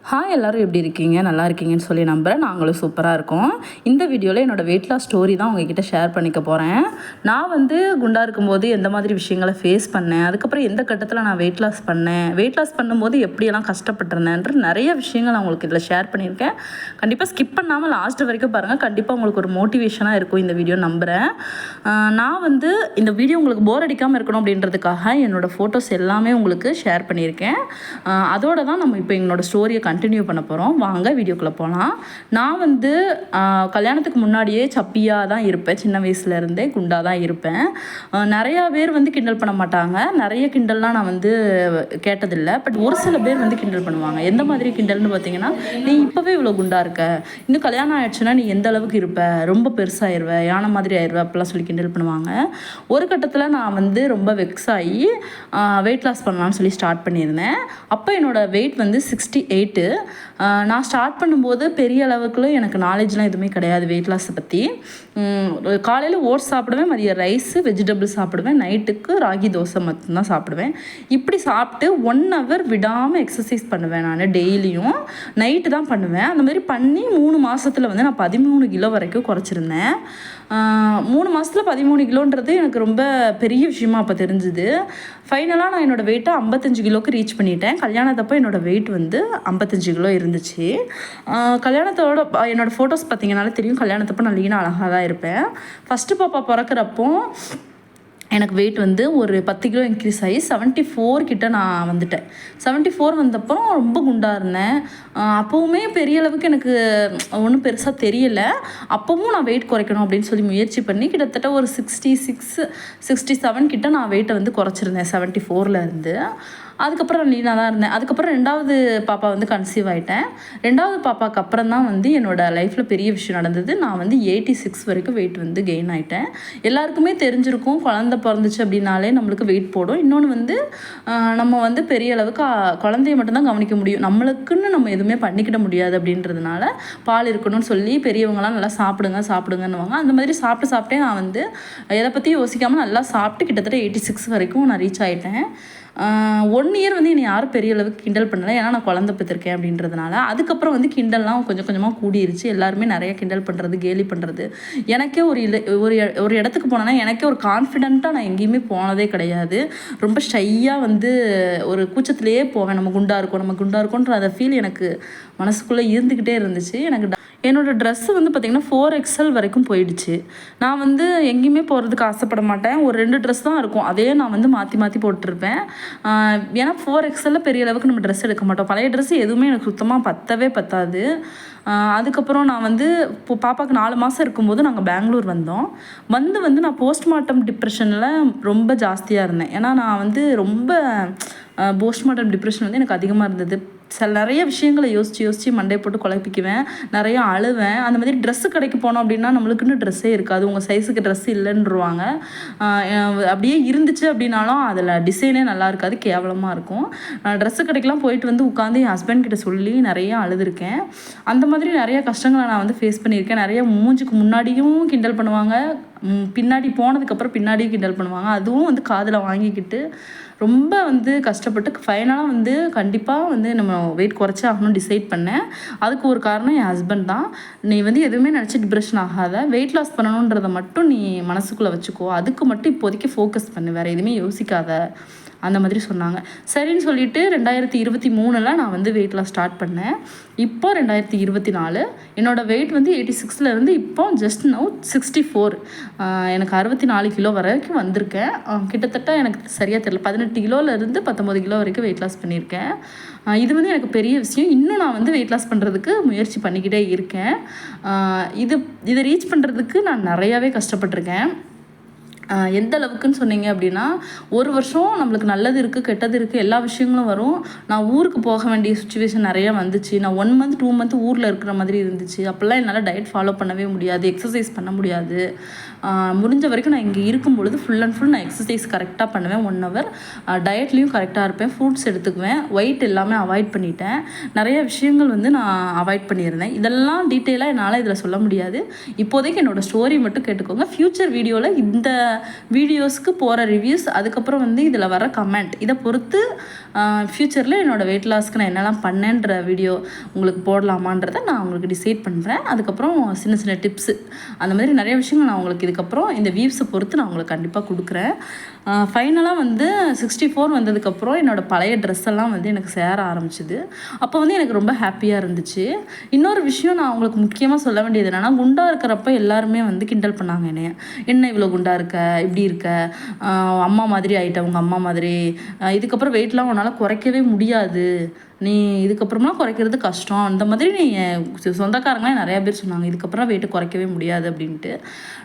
Hi எல்லோரும் எப்படி இருக்கீங்க? நல்லா இருக்கீங்கன்னு சொல்லி நம்புகிறேன். நாங்களும் சூப்பராக இருக்கோம். இந்த வீடியோவில் என்னோடய வெயிட் லாஸ் ஸ்டோரி தான் உங்ககிட்ட ஷேர் பண்ணிக்க போகிறேன். நான் குண்டாக இருக்கும்போது எந்த மாதிரி விஷயங்களை ஃபேஸ் பண்ணேன், அதுக்கப்புறம் எந்த கட்டத்தில் நான் வெயிட் லாஸ் பண்ணேன், வெயிட் லாஸ் பண்ணும்போது எப்படியெல்லாம் கஷ்டப்பட்டிருந்தேன்ற நிறைய விஷயங்கள் நான் உங்களுக்கு இதில் ஷேர் பண்ணியிருக்கேன். கண்டிப்பாக ஸ்கிப் பண்ணாமல் லாஸ்ட் வரைக்கும் பாருங்கள். கண்டிப்பாக உங்களுக்கு ஒரு மோட்டிவேஷனாக இருக்கும் இந்த வீடியோ நம்புகிறேன். நான் இந்த வீடியோ உங்களுக்கு போர் அடிக்காமல் இருக்கணும் அப்படின்றதுக்காக என்னோடய ஃபோட்டோஸ் எல்லாமே உங்களுக்கு ஷேர் பண்ணியிருக்கேன். அதோடு தான் நம்ம இப்போ எங்களோட ஸ்டோரியை கண்டினியூ பண்ண போகிறோம். வாங்க வீடியோக்குள்ளே போகலாம். நான் கல்யாணத்துக்கு முன்னாடியே சப்பியாக தான் இருப்பேன். சின்ன வயசுலேருந்தே குண்டாக தான் இருப்பேன். நிறையா பேர் கிண்டல் பண்ண மாட்டாங்க. நிறைய கிண்டல்லாம் நான் கேட்டதில்லை. பட் ஒரு சில பேர் கிண்டல் பண்ணுவாங்க. எந்த மாதிரி கிண்டல்னு பார்த்தீங்கன்னா, நீ இப்போவே இவ்வளோ குண்டாக இருக்க, இன்னும் கல்யாணம் ஆயிடுச்சுன்னா நீ எந்த அளவுக்கு இருப்ப, ரொம்ப பெருசாகிடுவேன், யானை மாதிரி ஆயிடுவேன் அப்படிலாம் சொல்லி கிண்டல் பண்ணுவாங்க. ஒரு கட்டத்தில் நான் ரொம்ப வெக்ஸ் ஆகி வெயிட் லாஸ் பண்ணலான்னு சொல்லி ஸ்டார்ட் பண்ணியிருந்தேன். அப்போ என்னோடய வெயிட் 68. நான் ஸ்டார்ட் பண்ணும்போது பெரிய அளவுக்குள்ள எனக்கு நாலேஜ்லாம் எதுவுமே கிடையாது வெயிட் லாஸை பற்றி. காலையில் ஓட்ஸ் சாப்பிடுவேன், மதியம் ரைஸு வெஜிடபிள் சாப்பிடுவேன், நைட்டுக்கு ராகி தோசை மட்டும்தான் சாப்பிடுவேன். இப்படி சாப்பிட்டு 1 hour விடாமல் எக்ஸசைஸ் பண்ணுவேன். நான் டெய்லியும் நைட்டு தான் பண்ணுவேன். அந்த மாதிரி பண்ணி 3 மாதத்தில் நான் 13 கிலோ வரைக்கும் குறைச்சிருந்தேன். 3 மாதத்தில் 13 கிலோன்றது எனக்கு ரொம்ப பெரிய விஷயமா அப்போ தெரிஞ்சுது. ஃபைனலாக நான் என்னோடய வெயிட்டை 55 கிலோவுக்கு ரீச் பண்ணிட்டேன். கல்யாணத்தப்போ என்னோடய வெயிட் 55 கிலோ இருந்துச்சு. கல்யாணத்தோட என்னோடய ஃபோட்டோஸ் பார்த்தீங்கன்னாலே தெரியும். கல்யாணத்தப்போ நான் லீனாக அழகாக தான் இருப்பேன். ஃபஸ்ட்டு பாப்பா பிறக்கிறப்போ எனக்கு வெயிட் ஒரு 10 கிலோ இன்க்ரீஸ் ஆகி 74 கிட்ட நான் வந்துட்டேன். 74 வந்தப்போ ரொம்ப குண்டாக இருந்தேன். அப்போவுமே பெரிய அளவுக்கு எனக்கு ஒன்றும் பெருசாக தெரியலை. அப்போவும் நான் வெயிட் குறைக்கணும் அப்படின்னு சொல்லி முயற்சி பண்ணி கிட்டத்தட்ட ஒரு 66 67 கிட்ட நான் வெயிட்டை குறைச்சிருந்தேன் 74ல் இருந்து. அதுக்கப்புறம் நான் லீனாக தான் இருந்தேன். அதுக்கப்புறம் 2வது பாப்பா கன்சீவ் ஆகிட்டேன். 2வது பாப்பாவுக்கு அப்புறம் தான் என்னோடய லைஃப்பில் பெரிய விஷயம் நடந்தது. நான் 86 வரைக்கும் வெயிட் கெயின் ஆகிட்டேன். எல்லாருக்குமே தெரிஞ்சிருக்கும், குழந்தை பிறந்துச்சு அப்படின்னாலே நம்மளுக்கு வெயிட் போடும். இன்னொன்று நம்ம பெரிய அளவுக்கு குழந்தைய மட்டும்தான் கவனிக்க முடியும். நம்மளுக்குன்னு நம்ம எதுவுமே பண்ணிக்கிட முடியாது. அப்படின்றதுனால பால் இருக்கணும்னு சொல்லி பெரியவங்களாம் நல்லா சாப்பிடுங்கன்னுவாங்க. அந்த மாதிரி சாப்பிட்டே நான் எதை பற்றியும் யோசிக்காமல் நல்லா சாப்பிட்டு கிட்டத்தட்ட 86 வரைக்கும் நான் ரீச் ஆகிட்டேன். 1 year என்னை யாரும் பெரிய அளவுக்கு கிண்டல் பண்ணலை. ஏன்னா நான் குழந்தை பெற்றிருக்கேன் அப்படின்றதுனால. அதுக்கப்புறம் கிண்டல்லாம் கொஞ்சம் கொஞ்சமாக கூடிருச்சு. எல்லாருமே நிறைய கிண்டல் பண்ணுறது, கேலி பண்ணுறது. எனக்கே ஒரு இடத்துக்கு போனேன்னா எனக்கே ஒரு கான்ஃபிடென்ட்டாக நான் எங்கேயுமே போனதே கிடையாது. ரொம்ப ஷையாக ஒரு கூச்சத்துலேயே போவேன். நம்ம குண்டாக இருக்கோன்ற அந்த ஃபீல் எனக்கு மனசுக்குள்ளே இருந்துக்கிட்டே இருந்துச்சு. என்னோடய ட்ரெஸ்ஸு பார்த்திங்கன்னா 4XL வரைக்கும் போயிடுச்சு. நான் எங்கேயுமே போகிறதுக்கு ஆசைப்பட மாட்டேன். ஒரு 2 ட்ரெஸ் தான் இருக்கும். அதே நான் மாற்றி போட்டிருப்பேன். ஏன்னா 4XL பெரிய அளவுக்கு நம்ம ட்ரெஸ் எடுக்க மாட்டோம். பழைய ட்ரெஸ்ஸு எதுவுமே எனக்கு சுத்தமாக பத்தாது. அதுக்கப்புறம் நான் இப்போ பாப்பாவுக்கு 4 மாதம் இருக்கும்போது நாங்கள் பெங்களூர் வந்தோம். நான் போஸ்ட்மார்ட்டம் டிப்ரெஷனில் ரொம்ப ஜாஸ்தியாக இருந்தேன். ஏன்னா நான் ரொம்ப போஸ்ட்மார்ட்டம் டிப்ரெஷன் எனக்கு அதிகமாக இருந்தது. நிறைய விஷயங்களை யோசித்து மண்டையை போட்டு குழப்பிக்குவேன், நிறையா அழுவேன். அந்த மாதிரி ட்ரெஸ்ஸு கடைக்கு போனோம் அப்படின்னா நம்மளுக்குன்னு ட்ரெஸ்ஸே இருக்காது. உங்கள் சைஸுக்கு ட்ரெஸ் இல்லைன்றுவாங்க. அப்படியே இருந்துச்சு அப்படின்னாலும் அதில் டிசைனே நல்லா இருக்காது, கேவலமாக இருக்கும். ட்ரெஸ்ஸு கடைக்கெலாம் போயிட்டு உட்காந்து என் ஹஸ்பண்ட் கிட்ட சொல்லி நிறையா அழுதுருக்கேன். அந்த மாதிரி நிறைய கஷ்டங்களை நான் ஃபேஸ் பண்ணியிருக்கேன். நிறைய மூஞ்சுக்கு முன்னாடியும் கிண்டல் பண்ணுவாங்க, பின்னாடி போனதுக்கப்புறம் பின்னாடியும் கிண்டல் பண்ணுவாங்க. அதுவும் காதில் வாங்கிக்கிட்டு ரொம்ப கஷ்டப்பட்டு ஃபைனலாக கண்டிப்பாக நம்ம வெயிட் குறைச்சி ஆகணும்னு டிசைட் பண்ணேன். அதுக்கு ஒரு காரணம் என் ஹஸ்பண்ட் தான். நீ எதுவுமே நினச்சி டிப்ரெஷன் ஆகாத, வெயிட் லாஸ் பண்ணணுன்றதை மட்டும் நீ மனசுக்குள்ளே வச்சுக்கோ, அதுக்கு மட்டும் இப்போதைக்கு ஃபோக்கஸ் பண்ணு, வேறு எதுவுமே யோசிக்காத, அந்த மாதிரி சொன்னாங்க. சரின்னு சொல்லிவிட்டு 2023 நான் வெயிட் லாஸ் ஸ்டார்ட் பண்ணேன். இப்போ 2024 என்னோடய வெயிட் 86 இருந்து இப்போ ஜஸ்ட் நவ் 64. எனக்கு 64 கிலோ வரைக்கும் வந்திருக்கேன். கிட்டத்தட்ட எனக்கு சரியாக தெரியல, 18 கிலோலேருந்து 19 கிலோ வரைக்கும் வெயிட் லாஸ் பண்ணியிருக்கேன். இது எனக்கு பெரிய விஷயம். இன்னும் நான் வெயிட் லாஸ் பண்ணுறதுக்கு முயற்சி பண்ணிக்கிட்டே இருக்கேன். இதை ரீச் பண்ணுறதுக்கு நான் நிறையாவே கஷ்டப்பட்டிருக்கேன். எந்த அளவுக்குன்னு சொன்னீங்க அப்படின்னா, ஒரு வருஷம் நம்மளுக்கு நல்லது இருக்குது, கெட்டது இருக்குது, எல்லா விஷயங்களும் வரும். நான் ஊருக்கு போக வேண்டிய சுச்சுவேஷன் நிறையா வந்துச்சு. நான் 1 month 2 month ஊரில் இருக்கிற மாதிரி இருந்துச்சு. அப்போல்லாம் என்னால் டயட் ஃபாலோ பண்ணவே முடியாது, எக்ஸசைஸ் பண்ண முடியாது. முடிஞ்ச வரைக்கும் நான் இங்கே இருக்கும் பொழுது ஃபுல் அண்ட் ஃபுல் நான் எக்ஸசைஸ் கரெக்டாக பண்ணுவேன். 1 hour டயட்லேயும் கரெக்டாக இருப்பேன், ஃப்ரூட்ஸ் எடுத்துக்குவேன், ஒயிட் எல்லாமே அவாய்ட் பண்ணிட்டேன். நிறைய விஷயங்கள் நான் அவாய்ட் பண்ணியிருந்தேன். இதெல்லாம் டீட்டெயிலாக என்னால் இதில் சொல்ல முடியாது. இப்போதைக்கு என்னோடய ஸ்டோரி மட்டும் கேட்டுக்கோங்க. ஃப்யூச்சர் வீடியோவில் இந்த வீடியோஸ்க்கு போகிற ரிவ்யூஸ், அதுக்கப்புறம் வந்து இதில் வர கமெண்ட், இதை பொறுத்து ஃப்யூச்சரில் என்னோடய வெயிட் லாஸ்க்கு நான் என்னெல்லாம் பண்ணேன்ற வீடியோ உங்களுக்கு போடலாமான்றதை நான் உங்களுக்கு டிசைட் பண்ணுறேன். அதுக்கப்புறம் சின்ன சின்ன டிப்ஸு அந்த மாதிரி நிறைய விஷயங்கள் நான் உங்களுக்கு இதுக்கப்புறம் இந்த வியூஸை பொறுத்து நான் உங்களுக்கு கண்டிப்பாக கொடுக்குறேன். ஃபைனலாக வந்து 64 வந்ததுக்கப்புறம் என்னோடய பழைய ட்ரெஸ் எல்லாம் வந்து எனக்கு சேர ஆரம்பிச்சிது. அப்போ வந்து எனக்கு ரொம்ப ஹாப்பியாக இருந்துச்சு. இன்னொரு விஷயம் நான் உங்களுக்கு முக்கியமாக சொல்ல வேண்டியது என்னென்னா, குண்டாக இருக்கிறப்ப எல்லாருமே வந்து கிண்டல் பண்ணாங்க என்னைய. என்ன இவ்வளோ குண்டாக இருக்க, இப்படி இருக்க, அம்மா மாதிரி ஆகிட்ட, உங்கள் அம்மா மாதிரி, இதுக்கப்புறம் வெயிட்லாம் உன்னால் குறைக்கவே முடியாது, நீ இதுக்கப்புறமா குறைக்கிறது கஷ்டம், அந்த மாதிரி நீ சொந்தக்காரங்களே நிறையா பேர் சொன்னாங்க, இதுக்கப்புறம் வெயிட்டு குறைக்கவே முடியாது அப்படின்ட்டு.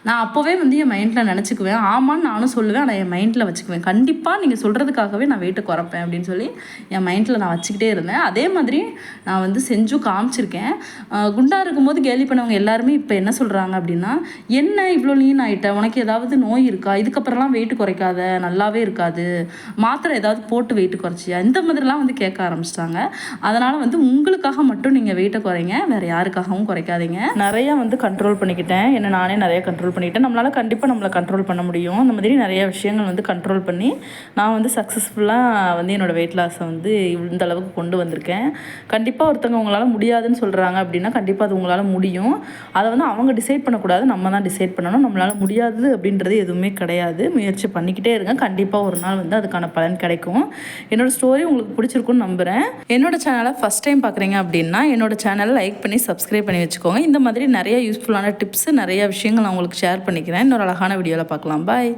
நான் அப்போவே வந்து என் மைண்டில் நினச்சிக்குவேன், ஆமான்னு நானும் சொல்லுவேன், ஆனால் என் மைண்டில் வச்சுக்குவேன், கண்டிப்பாக நீங்கள் சொல்கிறதுக்காகவே நான் வெயிட்டை குறைப்பேன் அப்படின்னு சொல்லி என் மைண்டில் நான் வச்சுக்கிட்டே இருந்தேன். அதே மாதிரி நான் வந்து செஞ்சும் காமிச்சிருக்கேன். குண்டாக இருக்கும்போது கேலி பண்ணவங்க எல்லாருமே இப்போ என்ன சொல்கிறாங்க அப்படின்னா, என்ன இவ்வளோ லீன் ஆகிட்ட, உனக்கு ஏதாவது நோய் இருக்கா, இதுக்கப்புறம்லாம் வெயிட்டு குறைக்காத, நல்லாவே இருக்காது, மாத்திரை ஏதாவது போட்டு வெயிட்டு குறைச்சியா, இந்த மாதிரிலாம் வந்து கேட்க ஆரம்பிச்சிட்டாங்க. அதனால் வந்து உங்களுக்காக மட்டும் நீங்கள் வெயிட்டை குறைங்க, வேறு யாருக்காகவும் குறைக்காதீங்க. நிறையா வந்து கண்ட்ரோல் பண்ணிக்கிட்டேன், என்ன நானே நிறைய கண்ட்ரோல் பண்ணிக்கிட்டேன். நம்மளால் கண்டிப்பாக நம்மளை கண்ட்ரோல் பண்ண முடியும். அந்த மாதிரி நிறைய விஷயங்கள் வந்து கண்ட்ரோல் பண்ணி நான் வந்து சக்ஸஸ்ஃபுல்லாக வந்து என்னோடய வெயிட் லாஸை வந்து இந்த அளவுக்கு கொண்டு வந்திருக்கேன். கண்டிப்பாக ஒருத்தவங்க உங்களால் முடியாதுன்னு சொல்கிறாங்க அப்படின்னா கண்டிப்பாக அது உங்களால் முடியும். அதை வந்து அவங்க டிசைட் பண்ணக்கூடாது, நம்ம தான் டிசைட் பண்ணணும். நம்மளால் முடியாது அப்படின்றது எதுவுமே கிடையாது. முயற்சி பண்ணிக்கிட்டே இருங்க, கண்டிப்பாக ஒரு நாள் வந்து அதுக்கான பலன் கிடைக்கும். என்னோடய ஸ்டோரி உங்களுக்கு பிடிச்சிருக்குன்னு நம்புகிறேன். என்னோடய சேனலை ஃபஸ்ட் டைம் பார்க்குறீங்க அப்படின்னா என்னோடய சேனலை லைக் பண்ணி சப்ஸ்கிரைப் பண்ணி வச்சுக்கோங்க. இந்த மாதிரி நிறைய யூஸ்ஃபுல்லான டிப்ஸு, நிறைய விஷயங்கள் நான் உங்களுக்கு ஷேர் பண்ணிக்கிறேன். இன்னொரு அழகான வீடியோவில் பார்க்கலாம். பாய்.